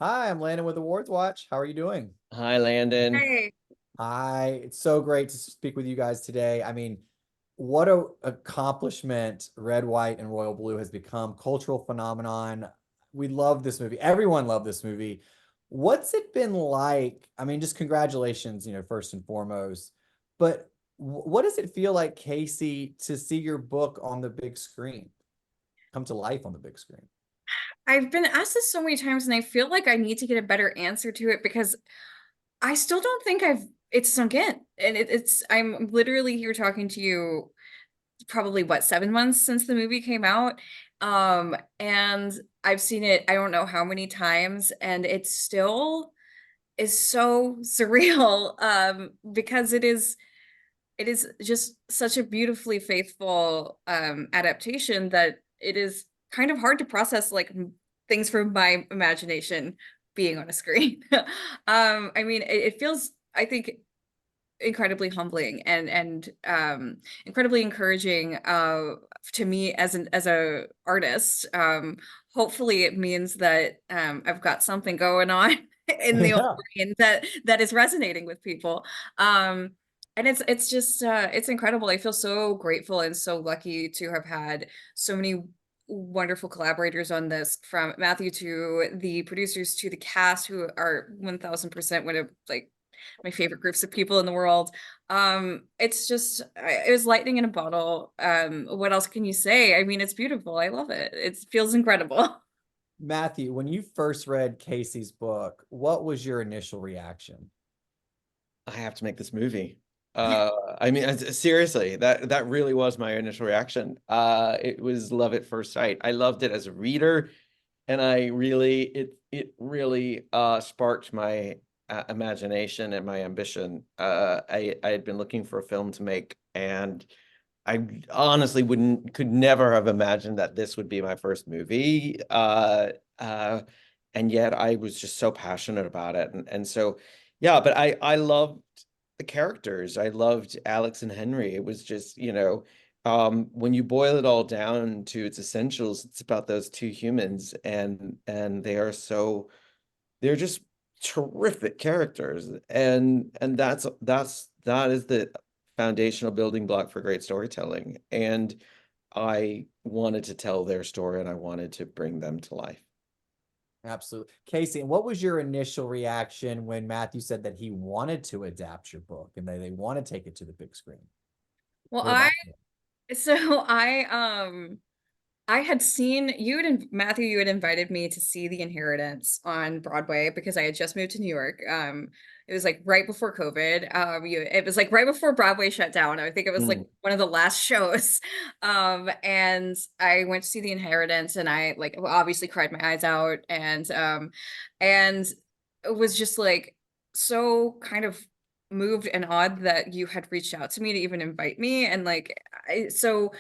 Hi, I'm Landon with Awards Watch. How are you doing? Hi, Landon. Hey, Hi, it's so great to speak with you guys today. What a accomplishment Red, White, and Royal Blue has become. Cultural phenomenon. We love this movie. Everyone loved this movie. What's it been like? Just congratulations, first and foremost. But what does it feel like, Casey, to see your book on the big screen, come to life on the big screen? I've been asked this so many times and I feel like I need to get a better answer to it because I still don't think it's sunk in. And I'm literally here talking to you probably what, 7 months since the movie came out. And I've seen it, I don't know how many times, and it still is so surreal. Because it is just such a beautifully faithful adaptation that it is kind of hard to process like things from my imagination being on a screen. It feels, I think, incredibly humbling and incredibly encouraging to me as a artist. Hopefully it means that I've got something going on in the old Yeah. brain that is resonating with people. And it's just it's incredible. I feel so grateful and so lucky to have had so many wonderful collaborators on this, from Matthew to the producers to the cast, who are 1000% one of like my favorite groups of people in the world. It's just it was lightning in a bottle. What else can you say? I mean, it's beautiful. I love it. It feels incredible. Matthew, when you first read Casey's book, what was your initial reaction? I have to make this movie. Seriously, that really was my initial reaction. It was love at first sight. I loved it as a reader, and it really sparked my imagination and my ambition. I had been looking for a film to make, and I honestly wouldn't could never have imagined that this would be my first movie. And yet I was just so passionate about it. And so yeah, but I loved the characters. I loved Alex and Henry. It was just, when you boil it all down to its essentials, it's about those two humans, and they're just terrific characters. And that is the foundational building block for great storytelling. And I wanted to tell their story and I wanted to bring them to life. Absolutely. Casey, and what was your initial reaction when Matthew said that he wanted to adapt your book and they want to take it to the big screen? Well, What did that feel? so I had seen Matthew, you had invited me to see The Inheritance on Broadway because I had just moved to New York. It was like right before COVID. It was like right before Broadway shut down. I think it was like Mm. one of the last shows. And I went to see The Inheritance, and I like obviously cried my eyes out, and it was just like so kind of moved and odd that you had reached out to me to even invite me. And so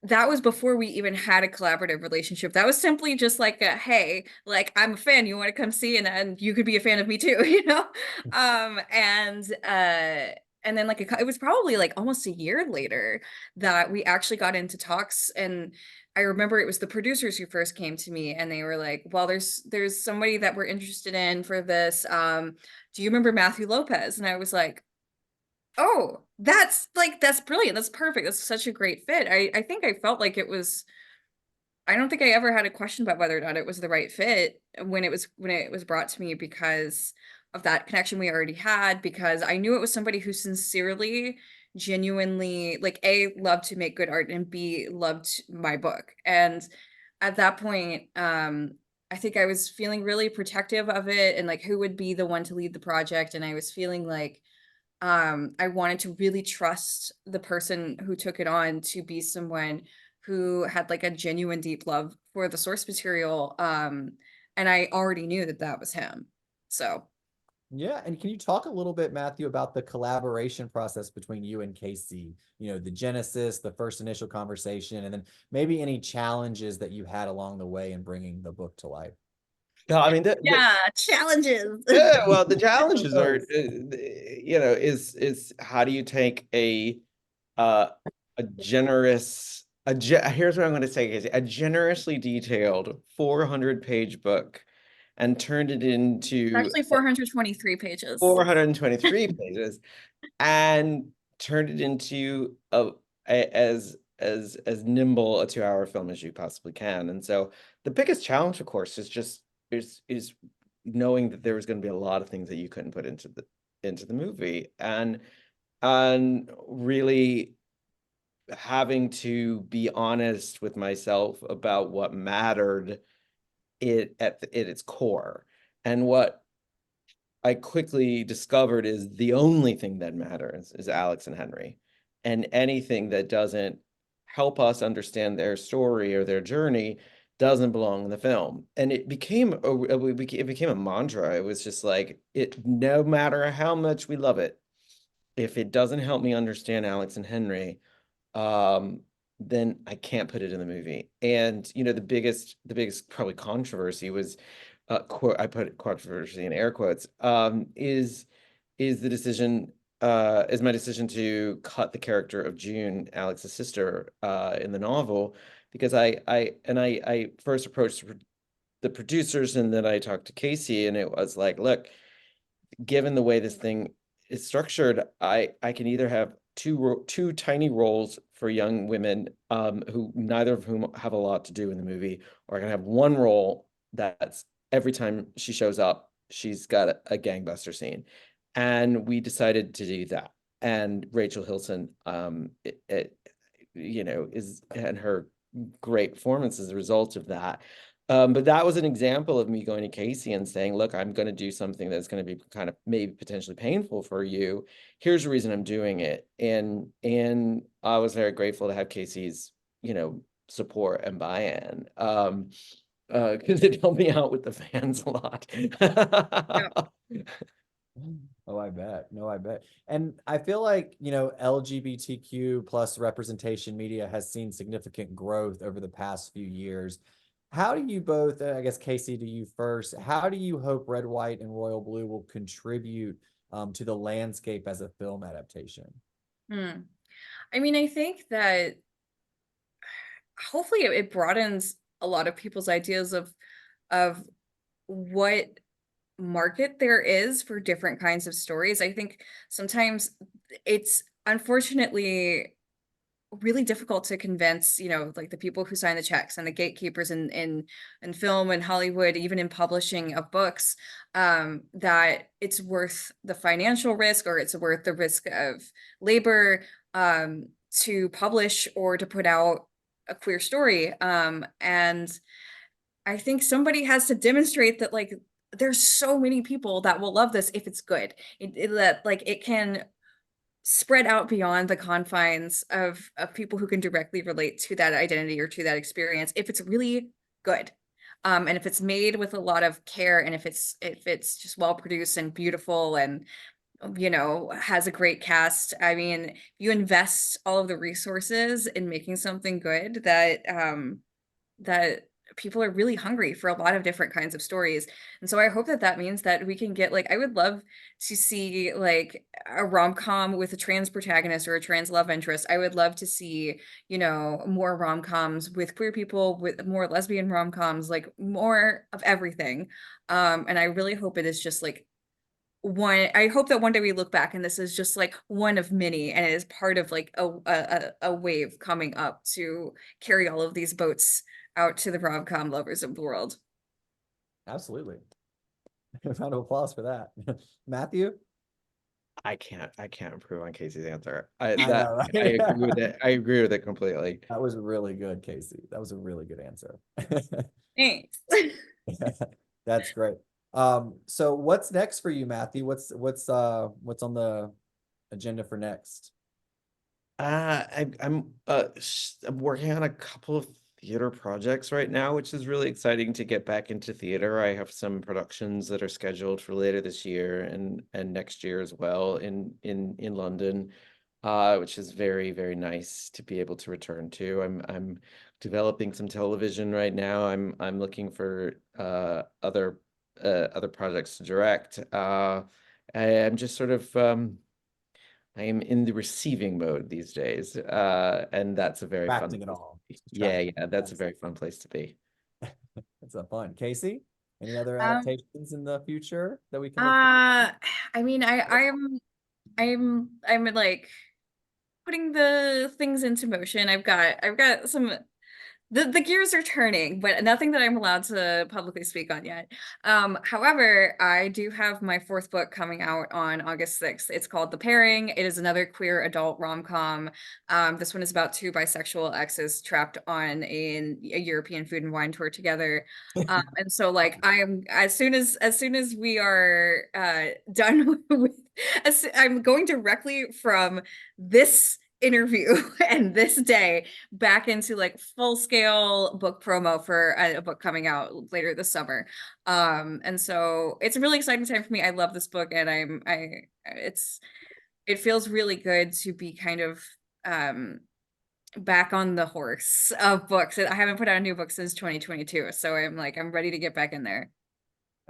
that was before we even had a collaborative relationship. That was simply just like a, hey, like I'm a fan, you want to come see, and you could be a fan of me too, you know? Um and uh and then it was probably like almost a year later that we actually got into talks. And I remember it was the producers who first came to me, and they were like, well, there's somebody that we're interested in for this. Do you remember Matthew Lopez? And I was like, oh, that's brilliant. That's perfect. That's such a great fit. I think I felt like it was, I don't think I ever had a question about whether or not it was the right fit when it was brought to me, because of that connection we already had, because I knew it was somebody who sincerely, genuinely, like, A, loved to make good art, and B, loved my book. And at that point, I think I was feeling really protective of it, and like who would be the one to lead the project. And I was feeling like I wanted to really trust the person who took it on to be someone who had like a genuine deep love for the source material. And I already knew that that was him. So, Yeah, and can you talk a little bit, Matthew, about the collaboration process between you and Casey? The genesis, the first initial conversation, and then maybe any challenges that you had along the way in bringing the book to life. Yeah, I mean, yeah, challenges. yeah, well, the challenges are, Those. is how do you take uh, here's what I'm going to say, Casey, a generously detailed 400-page book, and turned it into Actually 423 pages. 423 pages and turned it into as nimble a 2-hour film as you possibly can. And so the biggest challenge, of course, is knowing that there was going to be a lot of things that you couldn't put into the movie, and really having to be honest with myself about what mattered at its core. And what I quickly discovered is the only thing that matters is Alex and Henry. And anything that doesn't help us understand their story or their journey doesn't belong in the film. And it became a mantra. It was just like, no matter how much we love it, if it doesn't help me understand Alex and Henry, then I can't put it in the movie. And the biggest probably controversy was, I put controversy in air quotes, is the decision, is my decision to cut the character of June, Alex's sister, in the novel, because I first approached the producers, and then I talked to Casey, and it was like, look, given the way this thing is structured, I can either have two tiny roles for young women, who neither of whom have a lot to do in the movie, or I can have one role that's every time she shows up, she's got a gangbuster scene. And we decided to do that. And Rachel Hilson, is, and her great performance as a result of that. But that was an example of me going to Casey and saying, look, I'm going to do something that's going to be kind of maybe potentially painful for you. Here's the reason I'm doing it. And I was very grateful to have Casey's, support and buy-in. Because it helped me out with the fans a lot. Yeah. Oh, I bet. No, I bet. And I feel like, LGBTQ plus representation media has seen significant growth over the past few years. How do you both, I guess, Casey, to you first, how do you hope Red, White, and Royal Blue will contribute to the landscape as a film adaptation? I mean, I think that hopefully it broadens a lot of people's ideas of what market there is for different kinds of stories. I think sometimes it's unfortunately really difficult to convince, like the people who sign the checks and the gatekeepers in film and Hollywood, even in publishing of books, that it's worth the financial risk, or it's worth the risk of labor, to publish or to put out a queer story. And I think somebody has to demonstrate that, like, there's so many people that will love this if it's good. That like it can spread out beyond the confines of people who can directly relate to that identity or to that experience if it's really good. And if it's made with a lot of care, and if it's just well produced and beautiful, and has a great cast. I mean, you invest all of the resources in making something good, that people are really hungry for a lot of different kinds of stories. And so I hope that means that we can get, like, I would love to see like a rom-com with a trans protagonist or a trans love interest. I would love to see, more rom-coms with queer people, with more lesbian rom-coms, like more of everything. And I really hope it is just like I hope that one day we look back and this is just like one of many, and it is part of like a wave coming up to carry all of these boats out to the rom-com lovers of the world. Absolutely. Round of applause for that. Matthew? I can't improve on Casey's answer. I know, right? I agree with it. I agree with it completely. That was really good, Casey. That was a really good answer. Thanks. That's great. So what's next for you, Matthew? What's on the agenda for next? I'm working on a couple of theater projects right now, which is really exciting to get back into theater. I have some productions that are scheduled for later this year and next year as well in London, which is very, very nice to be able to return to. I'm developing some television right now. I'm looking for other projects to direct. I'm just sort of I am in the receiving mode these days, and that's a very fun Tracking it place all. to be. Yeah, that's a very fun place to be. It's a fun. Casey? Any other Um, adaptations in the future that we can look I mean, I'm like putting the things into motion. I've got some the gears are turning, but nothing that I'm allowed to publicly speak on yet. However, I do have my fourth book coming out on August 6th. It's called The Pairing. It is another queer adult rom-com. This one is about two bisexual exes trapped on a European food and wine tour together. And so like I am as soon as we are done with I'm going directly from this interview and this day back into like full scale book promo for a book coming out later this summer. And so it's a really exciting time for me. I love this book, and it feels really good to be kind of back on the horse of books. I haven't put out a new book since 2022, so I'm ready to get back in there.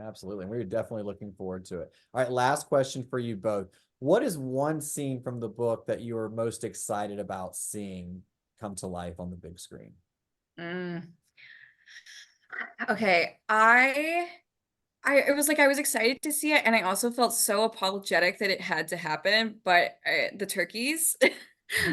Absolutely. And we're definitely looking forward to it. All right, last question for you both. What is one scene from the book that you are most excited about seeing come to life on the big screen? Mm. Okay, it was like I was excited to see it, and I also felt so apologetic that it had to happen. But the turkeys,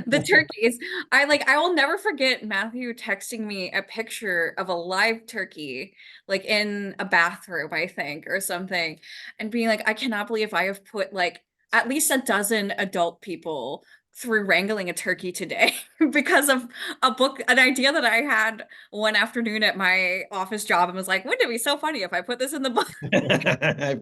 the turkeys, I will never forget Matthew texting me a picture of a live turkey, like in a bathroom, I think, or something, and being like, I cannot believe I have put like at least a dozen adult people through wrangling a turkey today because of an idea that I had one afternoon at my office job, and was like, wouldn't it be so funny if I put this in the book?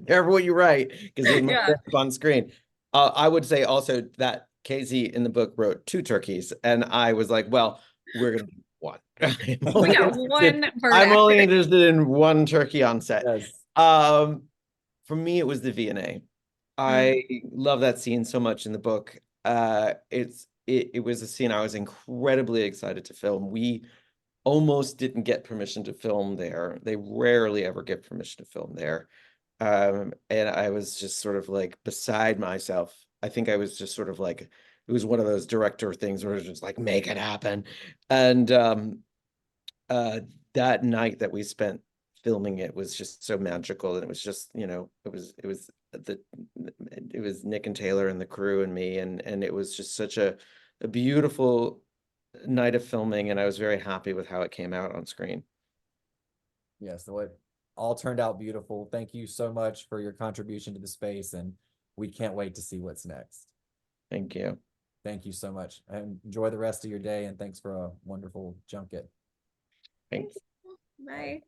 Careful what you write, because it might Yeah. end up on screen. I would say also that Casey in the book wrote two turkeys, and I was like, well, we're gonna do one. Yeah, one bird I'm only acting. interested in one turkey on set. Yes. For me, it was the V&A. Mm. I love that scene so much in the book. It was a scene I was incredibly excited to film. We almost didn't get permission to film there. They rarely ever get permission to film there. And I was just sort of like beside myself. I think I was just sort of like, it was one of those director things where it's just like, make it happen. And uh, that night that we spent filming it was just so magical. And it was just, it was Nick and Taylor and the crew and me. And it was just such a beautiful night of filming, and I was very happy with how it came out on screen. Yes, so it all turned out beautiful. Thank you so much for your contribution to the space, and we can't wait to see what's next. Thank you. Thank you so much, and enjoy the rest of your day, and thanks for a wonderful junket. Thanks. Bye.